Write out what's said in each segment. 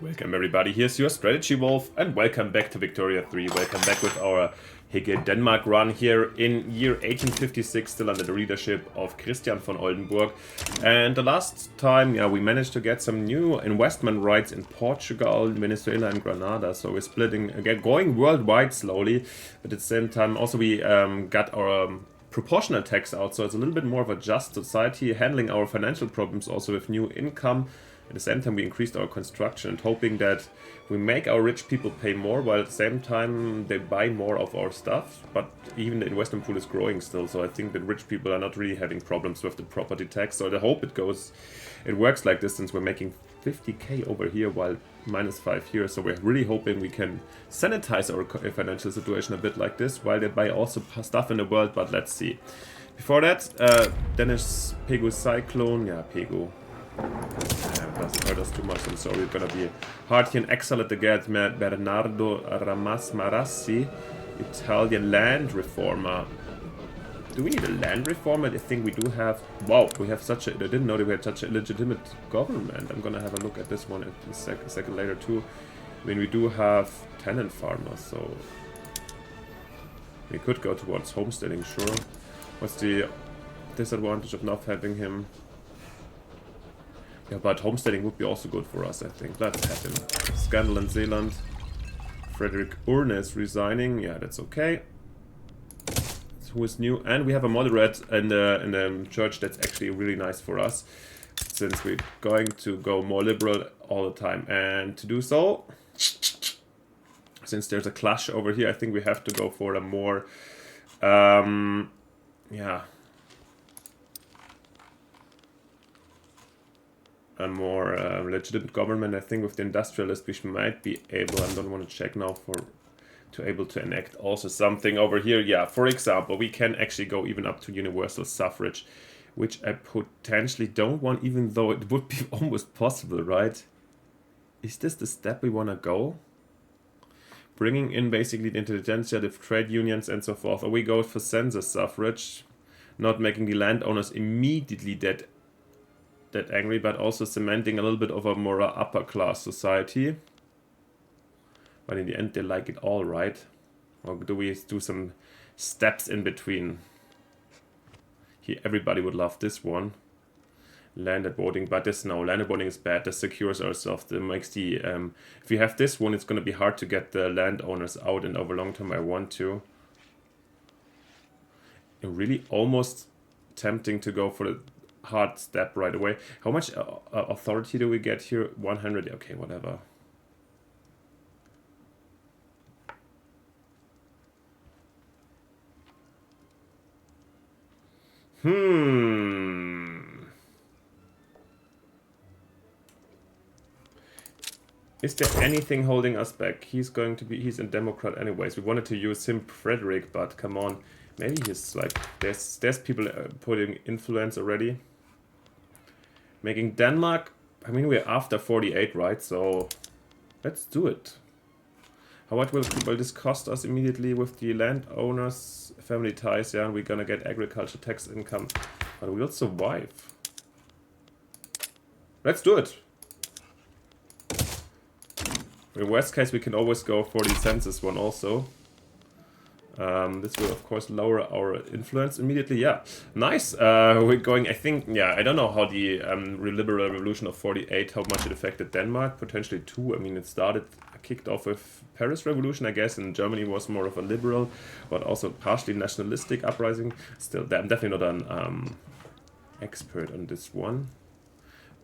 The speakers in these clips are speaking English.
Welcome everybody, here's your Strategy Wolf and welcome back to Victoria 3. Welcome back with our Hygge Denmark run here in year 1856, still under the leadership of Christian von Oldenburg. And the last time, we managed to get some new investment rights in Portugal, Venezuela and Granada. So we're splitting, again, going worldwide slowly, but at the same time also we got our proportional tax out, so it's a little bit more of a just society, handling our financial problems also with new income. At the same time, we increased our construction and hoping that we make our rich people pay more, while at the same time they buy more of our stuff. But even the investment pool is growing still, so I think that rich people are not really having problems with the property tax. So I hope it works like this, since we're making 50k over here while -5 here. So we're really hoping we can sanitize our financial situation a bit like this, while they buy also stuff in the world. But let's see. Before that, Danish Pegu Cyclone, Pegu. It doesn't hurt us too much, I'm sorry. It's gonna be hard here in exile at the get. Bernardo Ramasmarassi, Italian land reformer. Do we need a land reformer? I think we do have. Wow, we have such a. I didn't know that we had such a legitimate government. I'm gonna have a look at this one a second later too. I mean, we do have tenant farmers, so we could go towards homesteading, sure. What's the disadvantage of not having him? Yeah, but homesteading would be also good for us, I think. Let's have him. Scandal and Zealand. Frederick Urnes resigning. Yeah, that's okay. Who is new? And we have a moderate in the church that's actually really nice for us, since we're going to go more liberal all the time. And to do so, since there's a clash over here, I think we have to go for a more, a more legitimate government. I think with the industrialist we might be able, I don't want to check now, to able to enact also something over here. Yeah, for example, we can actually go even up to universal suffrage, which I potentially don't want, even though it would be almost possible, right? Is this the step we want to go? Bringing in basically the intelligentsia, the trade unions and so forth, or we go for census suffrage, not making the landowners immediately that angry, but also cementing a little bit of a more upper class society. But in the end, they like it all, right? Or do we do some steps in between? Here, everybody would love this one. Landed voting, but this, no, landed voting is bad. This secures ourselves. That makes the, if we have this one, it's going to be hard to get the landowners out, and over long term I want to. And really almost tempting to go for the hard step right away. How much authority do we get here? 100. Okay, whatever. Is there anything holding us back? He's a Democrat anyways. We wanted to use him, Frederick, but come on. Maybe he's like, there's people putting influence already. Making Denmark, I mean, we're after 48, right? So let's do it. How much will this cost us immediately with the landowners, family ties? Yeah, and we're gonna get agriculture tax income, but we'll survive. Let's do it. In worst case, we can always go for the census one also. This will of course lower our influence immediately. Yeah, nice. We're going, I think, I don't know how the liberal revolution of 48, how much it affected Denmark. Potentially 2. I mean, it kicked off with Paris Revolution, I guess, and Germany was more of a liberal, but also partially nationalistic uprising. Still, I'm definitely not an expert on this one.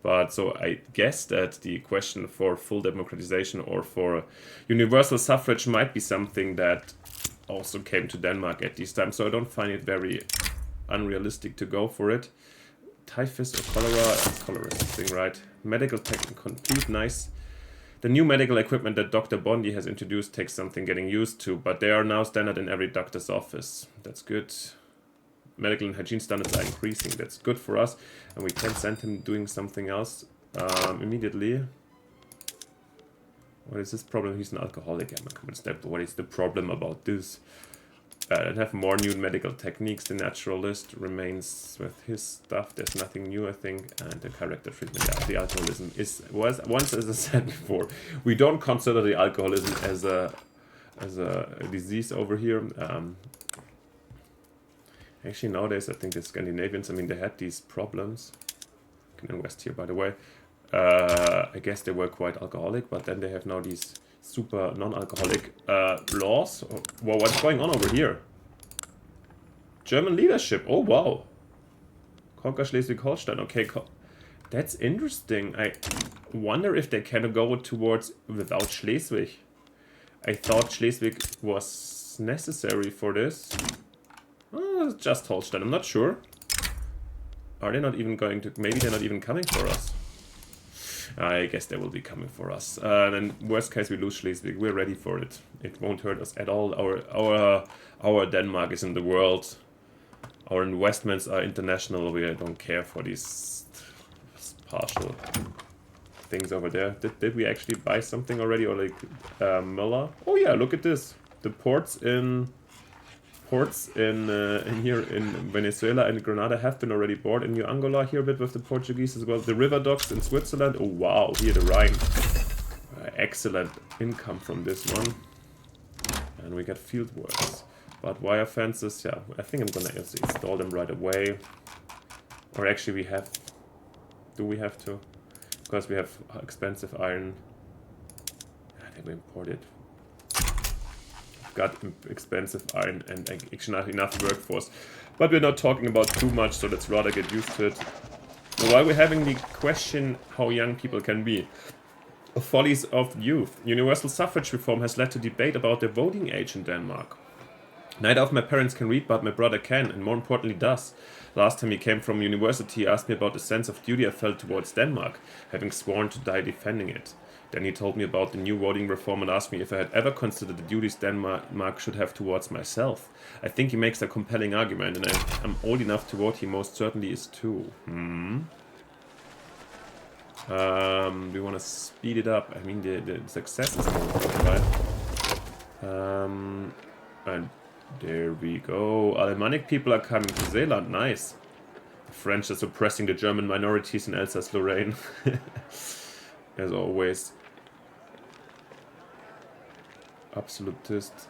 But so I guess that the question for full democratization or for universal suffrage might be something that also came to Denmark at this time. So I don't find it very unrealistic to go for it. Typhus or cholera is something, right? Medical tech complete, nice. The new medical equipment that Dr. Bondi has introduced takes something getting used to, but they are now standard in every doctor's office. That's good. Medical and hygiene standards are increasing. That's good for us, and we can send him doing something else immediately. What is this problem? He's an alcoholic. I'm a common step. What is the problem about this? And have more new medical techniques. The naturalist remains with his stuff. There's nothing new, I think. And the character treatment. Yeah, the alcoholism was once, as I said before, we don't consider the alcoholism as a disease over here. Actually, nowadays, I think the Scandinavians, I mean, they had these problems. You can invest here, by the way. I guess they were quite alcoholic, but then they have now these super non-alcoholic laws. Well, what's going on over here? German leadership. Oh, wow. Conquer Schleswig-Holstein. Okay, that's interesting. I wonder if they can go towards without Schleswig. I thought Schleswig was necessary for this. Oh, it's just Holstein. I'm not sure. Are they not even going to... Maybe they're not even coming for us. I guess they will be coming for us. Then worst case we lose Schleswig. We're ready for it. It won't hurt us at all. Our Denmark is in the world. Our investments are international. We don't care for these partial things over there. Did we actually buy something already, or like Müller? Oh yeah, look at this. The ports in here in Venezuela and Grenada have been already bought. In New Angola here a bit with the Portuguese as well. The river docks in Switzerland. Oh wow, here the Rhine. Excellent income from this one. And we get field works. But wire fences, yeah, I think I'm gonna install them right away. Or actually we have... Do we have to? Because we have expensive iron. I think we import it. Got expensive iron and actually not enough workforce. But we're not talking about too much, so let's rather get used to it. While we're having the question how young people can be. Follies of youth. Universal suffrage reform has led to debate about the voting age in Denmark. Neither of my parents can read, but my brother can, and more importantly does. Last time he came from university, he asked me about the sense of duty I felt towards Denmark, having sworn to die defending it. Then he told me about the new voting reform and asked me if I had ever considered the duties Denmark should have towards myself. I think he makes a compelling argument, and I'm old enough to vote. He most certainly is too. We want to speed it up. I mean, the success is more important, right? And there we go. Alemannic people are coming to Zeeland. Nice. The French are suppressing the German minorities in Alsace-Lorraine. As always. Absolutist.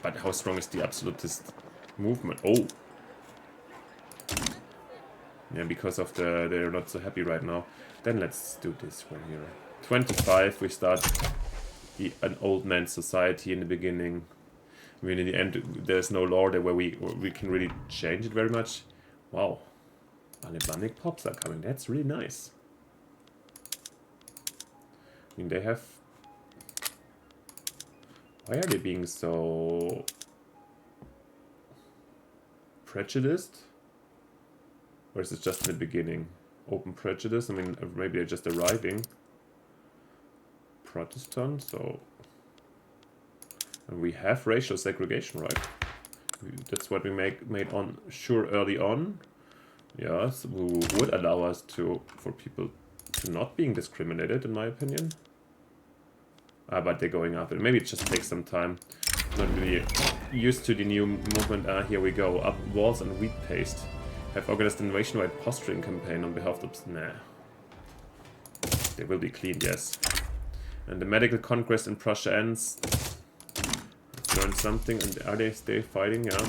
But how strong is the absolutist movement? Oh! Yeah, because of they're not so happy right now. Then let's do this one here. 25, we start an old man's society in the beginning. I mean, in the end, there's no law there where we can really change it very much. Wow. Alemannic pops are coming. That's really nice. I mean, they have... Why are they being so... prejudiced? Or is it just in the beginning? Open prejudice? I mean, maybe they're just arriving. Protestant, so... And we have racial segregation, right? That's what we made on sure early on. Yes, who would allow us for people to not being discriminated, in my opinion. But they're going after it. Maybe it just takes some time. Not really used to the new movement. Here we go. Up walls and wheat paste. Have organized a nationwide posturing campaign on behalf of... Nah. They will be clean, yes. And the medical conquest in Prussia ends. Let's learn something. And are they still fighting? Yeah.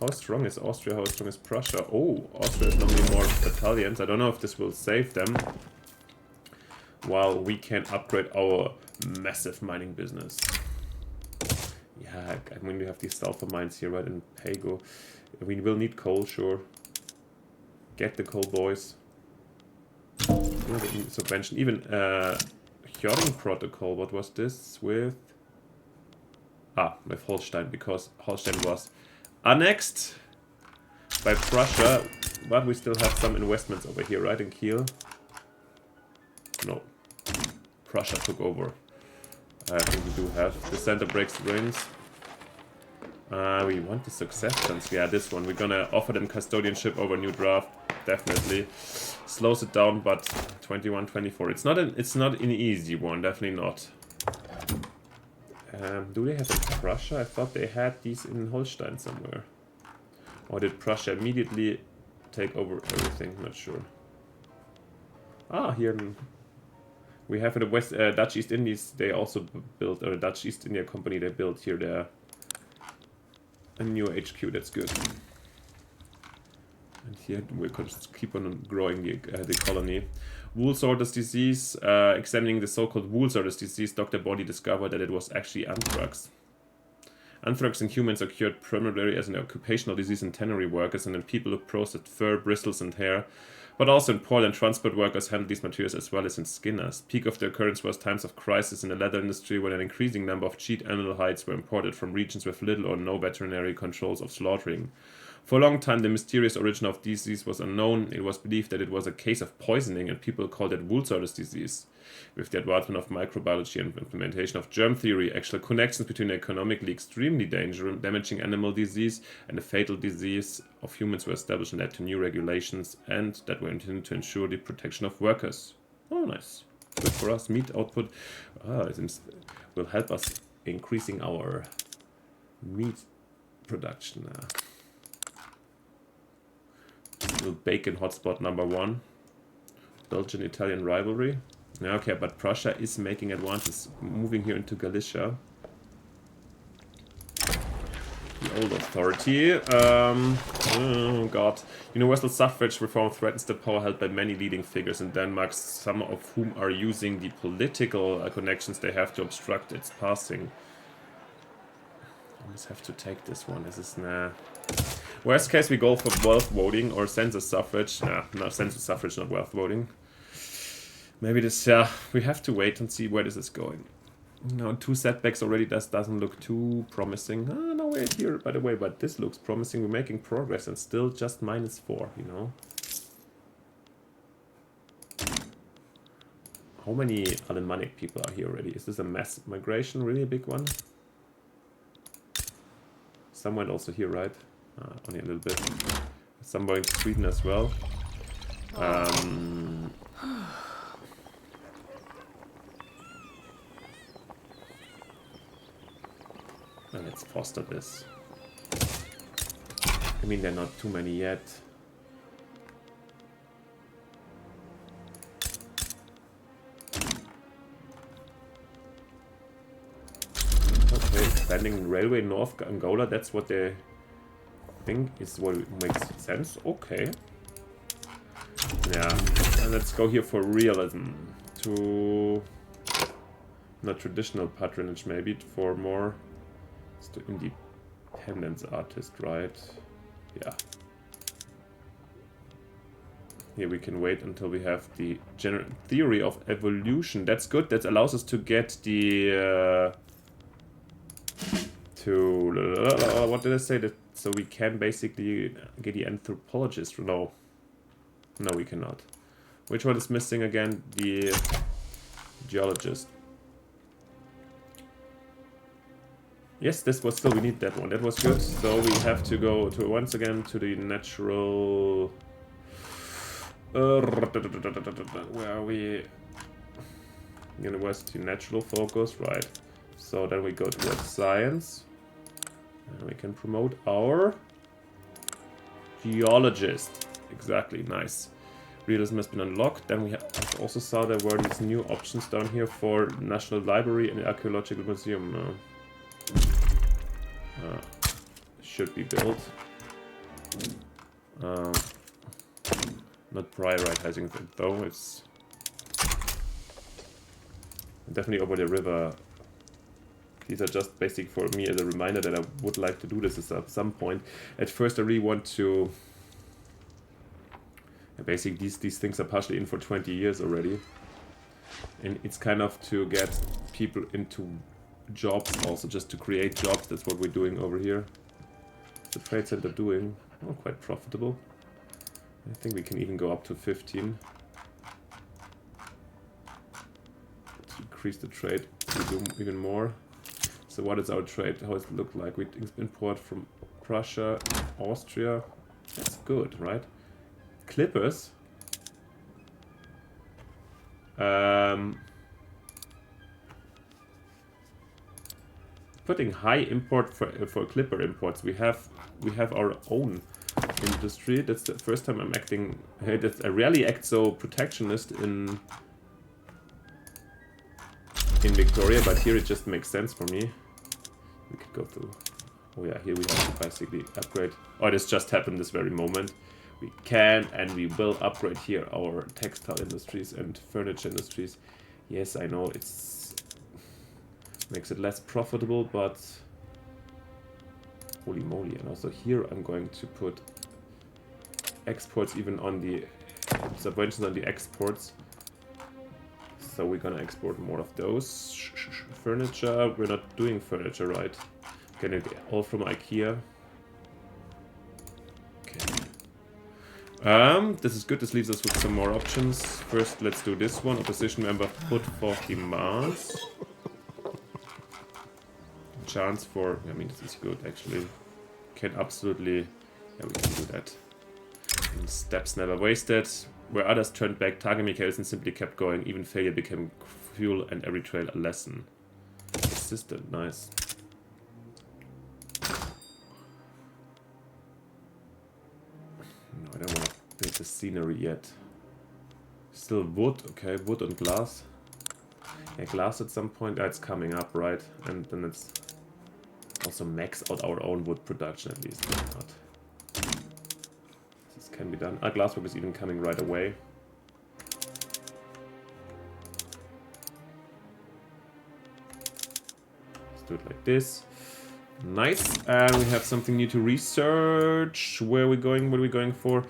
How strong is Austria? How strong is Prussia? Oh, Austria is normally more battalions. I don't know if this will save them. While we can upgrade our massive mining business. Yeah, I mean, we have these sulfur mines here, right, in Hygge. We will need coal, sure. Get the coal, boys. Subvention. Even Hjorring Protocol, what was this with? With Holstein, because Holstein was annexed by Prussia, but we still have some investments over here, right, in Kiel? No. Prussia took over. I think we do have. The center breaks the rings. We want the success chance. Yeah, this one. We're gonna offer them custodianship over new draft. Definitely. Slows it down, but 21-24. It's not an easy one, definitely not. Do they have in Prussia? I thought they had these in Holstein somewhere. Or did Prussia immediately take over everything? Not sure. Ah, here we have in the West Dutch East Indies. They also built, or Dutch East India Company. They built here a new HQ. That's good. And here we could keep on growing the colony. Wool sorters disease. Examining the so-called wool sorters disease, Dr. Body discovered that it was actually anthrax. Anthrax in humans occurred primarily as an occupational disease in tannery workers and in people who processed fur, bristles, and hair, but also in port and transport workers handled these materials as well as in skinners. Peak of the occurrence was times of crisis in the leather industry when an increasing number of cheat animal hides were imported from regions with little or no veterinary controls of slaughtering. For a long time, the mysterious origin of disease was unknown. It was believed that it was a case of poisoning, and people called it wool sorters disease. With the advancement of microbiology and implementation of germ theory, actual connections between the economically extremely dangerous, damaging animal disease and the fatal disease of humans were established and led to new regulations, and that were intended to ensure the protection of workers. Oh, nice. Good for us. Meat output will help us increasing our meat production. Little bacon hotspot number 1. Belgian-Italian rivalry. Okay, but Prussia is making advances, moving here into Galicia. The old authority. Oh god. Universal suffrage reform threatens the power held by many leading figures in Denmark, some of whom are using the political connections they have to obstruct its passing. I almost have to take this one. This is nah. Worst case, we go for wealth voting or census suffrage. Nah, no, census suffrage, not wealth voting. Maybe this, we have to wait and see where this is going. No, 2 setbacks already, doesn't look too promising. Ah, no, wait here, by the way, but this looks promising. We're making progress and still just -4, you know. How many Alemannic people are here already? Is this a mass migration, really a big one? Some went also here, right? Only a little bit. Some going to Sweden as well. Let's foster this. I mean, there are not too many yet. Okay, expanding railway north Angola, that's what they think is what makes sense. Okay. Yeah, and let's go here for realism. To not traditional patronage, maybe for more to independence artist, right? Yeah. Here we can wait until we have the general theory of evolution. That's good. That allows us to get the what did I say? That so we can basically get the anthropologist. No, we cannot. Which one is missing again? The geologist. Yes, this was still, we need that one. That was good. So we have to go to once again to the natural. Where are we? University natural focus, right? So then we go towards science, and we can promote our geologist. Exactly, nice. Realism has been unlocked. Then we also saw there were these new options down here for National Library and Archaeological Museum. Should be built. Not prioritizing it though. It's definitely over the river. These are just basic for me as a reminder that I would like to do this at some point. At first, I really want to. Basically, these things are partially in for 20 years already, and it's kind of to get people into jobs also, just to create jobs. That's what we're doing over here. What's the trade center doing? Oh, quite profitable. I think we can even go up to 15. Let's increase the trade. We do even more. So what is our trade? How does it look like? We import from Prussia, Austria. That's good, right? Clippers. putting high import for clipper imports. We have our own industry. That's the first time I'm acting. I rarely act so protectionist in Victoria, but here it just makes sense for me. We could go through. Oh yeah, here we have to basically upgrade. Oh, this just happened this very moment. We can and we will upgrade here our textile industries and furniture industries. Yes, I know it's makes it less profitable, but holy moly. And also here I'm going to put exports even on the subventions on the exports. So we're gonna export more of those. Furniture, we're not doing furniture, right? Can it all from IKEA? Okay. This is good. This leaves us with some more options. First, let's do this one. Opposition member put forth demands. Chance for... I mean, this is good, actually. Can absolutely... Yeah, we can do that. And steps never wasted. Where others turned back, target mechanisms simply kept going. Even failure became fuel and every trail a lesson. Assistant, nice. No, I don't want to build the scenery yet. Still wood, okay, wood and glass. Yeah, glass at some point, it's coming up, right? And then it's also max out our own wood production at least. Not. This can be done. Glasswork is even coming right away. Let's do it like this. Nice. And we have something new to research. Where are we going? What are we going for?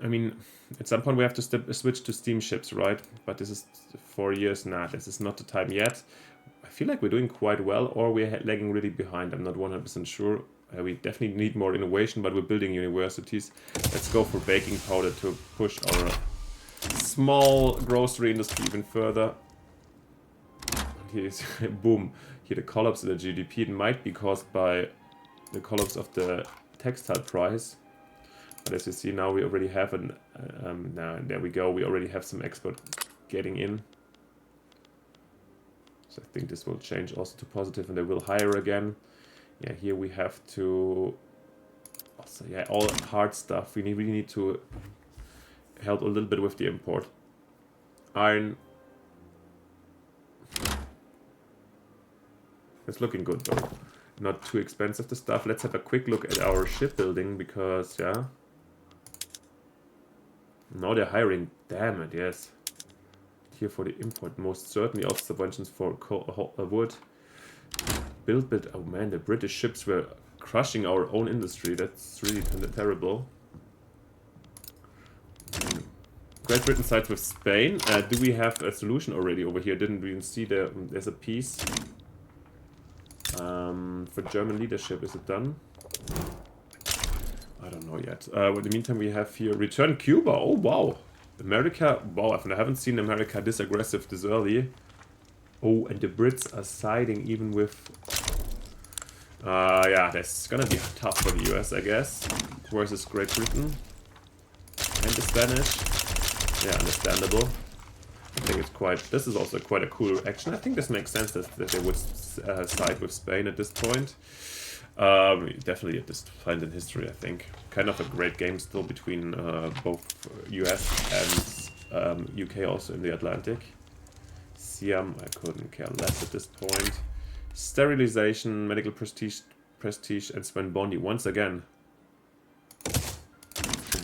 I mean, at some point we have to switch to steamships, right? But this is 4 years. Nah, this is not the time yet. I feel like we're doing quite well, or we're lagging really behind. I'm not 100% sure. We definitely need more innovation, but we're building universities. Let's go for baking powder to push our small grocery industry even further. Here's boom. Here the collapse in the GDP. It might be caused by the collapse of the textile price. But as you see now, we already have an... now, there we go. We already have some export getting in. So I think this will change also to positive, and they will hire again. Yeah, here we have to... Also, yeah, all hard stuff. We really need to help a little bit with the import. Iron... It's looking good though. Not too expensive, the stuff. Let's have a quick look at our shipbuilding, because, yeah... Now they're hiring. Damn it, yes. Here for the import, most certainly. Also subventions for wood. Build. Oh man, the British ships were crushing our own industry. That's really terrible. Great Britain sides with Spain. Do we have a solution already over here? Didn't even see there's a piece. For German leadership, is it done? I don't know yet. In the meantime, we have here return Cuba. Oh wow, America. Wow, I haven't seen America this aggressive this early. Oh, and the Brits are siding even with. Yeah, that's gonna be tough for the US, I guess. Versus Great Britain and the Spanish. Yeah, understandable. I think it's quite. This is also quite a cool action. I think this makes sense that they would side with Spain at this point. Definitely at this point in history, I think. Kind of a great game still between both US and UK also in the Atlantic. Siam, I couldn't care less at this point. Sterilization, medical prestige, and spend Bondi once again.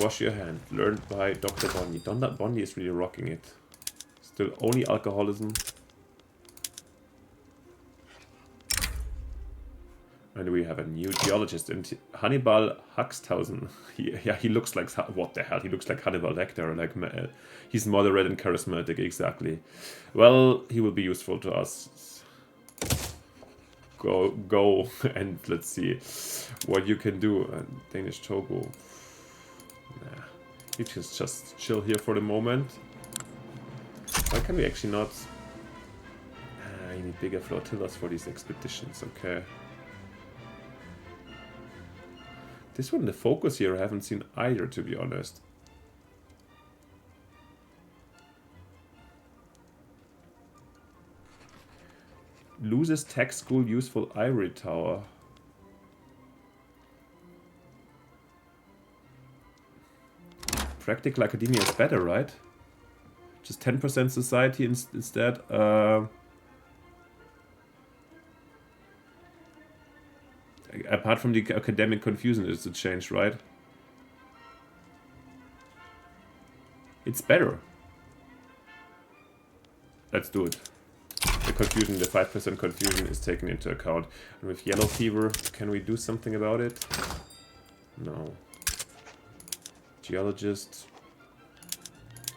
Wash your hand, learned by Dr. Bondi. Bondi is really rocking it. Still only alcoholism. And we have a new geologist, Hannibal Huxthausen. He looks like, what the hell? He looks like Hannibal Lecter. Like, he's moderate and charismatic, exactly. Well, he will be useful to us. Go, and let's see what you can do. Danish Togo. Nah, you can just chill here for the moment. Why can we actually not? You need bigger flotillas for these expeditions. Okay. This one, the focus here, I haven't seen either, to be honest. Loses tech school useful ivory tower. Practical academia is better, right? Just 10% society instead. Apart from the academic confusion, it's a change, right? It's better. Let's do it. The confusion, the 5% confusion is taken into account. And with yellow fever, can we do something about it? No. Geologist.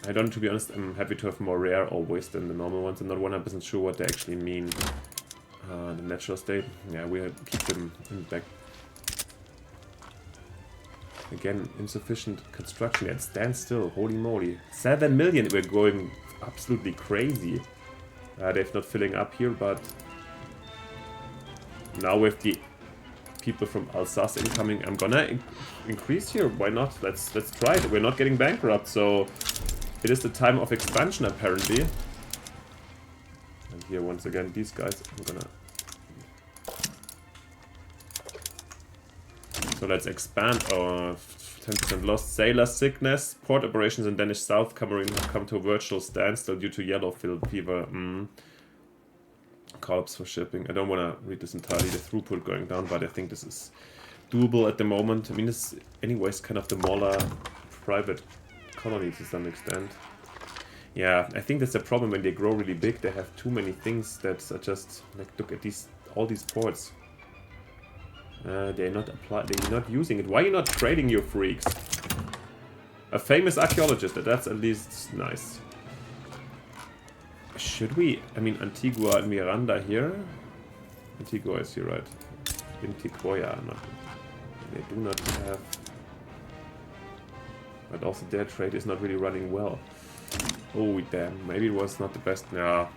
I don't, to be honest, I'm happy to have more rare always than the normal ones. I'm not 100% sure what they actually mean. The natural state, yeah, we keep them in back. Again, insufficient construction. Yeah, it stands still. Holy moly. 7 million, we're going absolutely crazy. They're not filling up here, but now with the people from Alsace incoming, I'm gonna increase here. Why not? Let's try it. We're not getting bankrupt, so it is the time of expansion apparently. And here once again, these guys, I'm gonna. So let's expand our 10% lost. Sailor sickness. Port operations in Danish South Cameroon have come to a virtual standstill due to yellow fever. Collapse for shipping. I don't want to read this entirely, the throughput going down, but I think this is doable at the moment. I mean, this anyways kind of the smaller private colony to some extent. Yeah, I think that's the problem when they grow really big. They have too many things that are just like, look at all these ports. They're not using it. Why are you not trading, you freaks? A famous archaeologist, that's at least nice. Should we? I mean, Antigua and Miranda here. Antigua is here, right? Intiguoya, not. They do not have. But also their trade is not really running well. Oh damn! Maybe it was not the best. Yeah.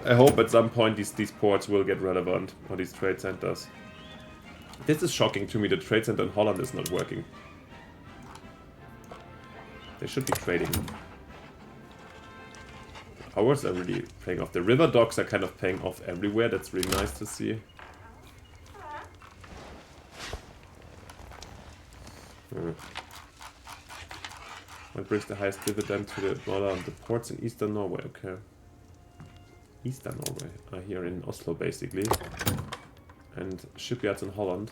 I hope at some point these ports will get relevant, or these trade centers. This is shocking to me. The trade center in Holland is not working. They should be trading. Ours are really paying off. The river docks are kind of paying off everywhere. That's really nice to see. What brings the highest dividend to the dollar? The ports in Eastern Norway. Okay. Eastern Norway are here in Oslo, basically. And shipyards in Holland.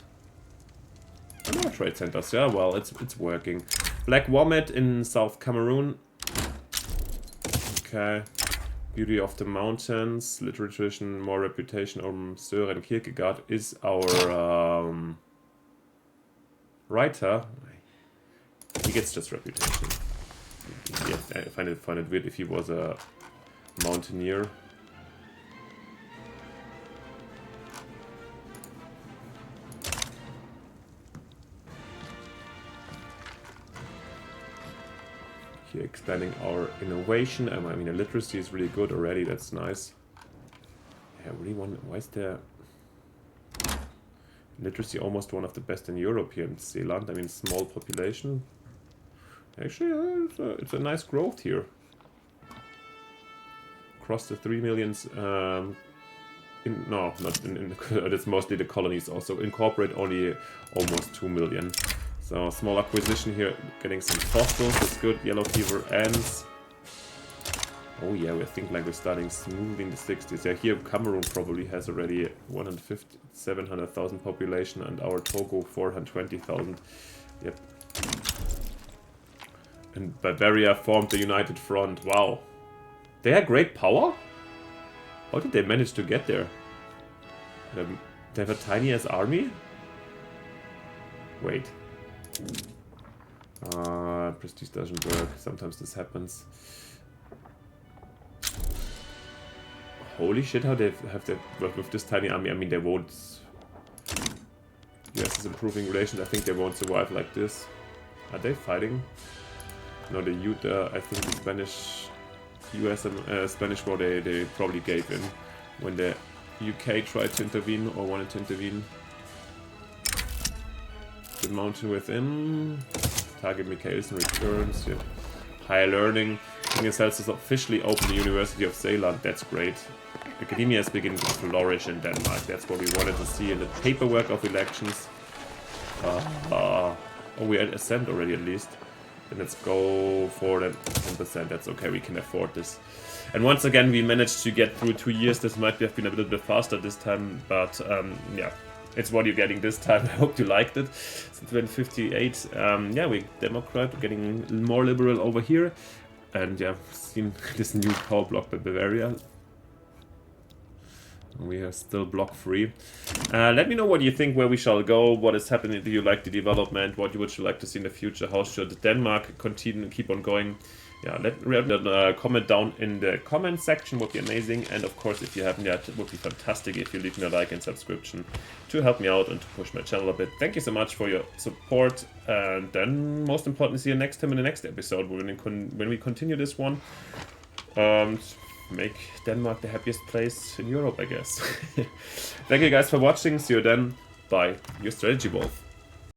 And more trade centers. Yeah, well, it's working. Black Womit in South Cameroon. Okay. Beauty of the Mountains, Literary Tradition, More Reputation. Søren Kierkegaard is our writer. He gets just reputation. Yeah, I find it weird if he was a mountaineer. Here expanding our innovation. I mean, the literacy is really good already. That's nice. Yeah, I really want. Why is there literacy almost one of the best in Europe here in Zealand? I mean, small population. Actually, it's a nice growth here. Across the 3 millions. No, not in it's mostly the colonies also. Incorporate only almost 2 million. So, small acquisition here, getting some fossils, that's good. Yellow fever ends. Oh yeah, we think like we're starting smooth in the 60s. Yeah, here Cameroon probably has already 700,000 population and our Togo 420,000. Yep. And Bavaria formed the United Front. Wow. They had great power? How did they manage to get there? They have a tiny ass army? Wait. Prestige doesn't work. Sometimes this happens. Holy shit, how they have to work with this tiny army. I mean, they won't. US is improving relations. I think they won't survive like this. Are they fighting? No, the I think the Spanish, US and Spanish war, they probably gave in when the UK tried to intervene or wanted to intervene. The mountain within. Target Michaelsen returns. Yeah. Higher learning. King yourselves is officially open the University of Zeeland. That's great. Academia is beginning to flourish in Denmark. That's what we wanted to see in the paperwork of elections. Oh, we're at Ascent already at least. Then let's go for the 10%. That's okay, we can afford this. And once again, we managed to get through 2 years. This might have been a little bit faster this time, but yeah, it's what you're getting this time. I hope you liked it. Since 2058, yeah, we Democrat, getting more liberal over here. And yeah, seen this new power block by Bavaria. We are still block free. Let me know what you think, where we shall go, what is happening. Do you like the development? What would you like to see in the future? How should Denmark continue, keep on going? Yeah, let comment down in the comment section, would be amazing. And of course, if you haven't yet, it would be fantastic if you leave me a like and subscription to help me out and to push my channel a bit. Thank you so much for your support. And then, most importantly, see you next time in the next episode when we continue this one. Make Denmark the happiest place in Europe, I guess. Thank you guys for watching. See you then. Bye. Your Strategy Wolf.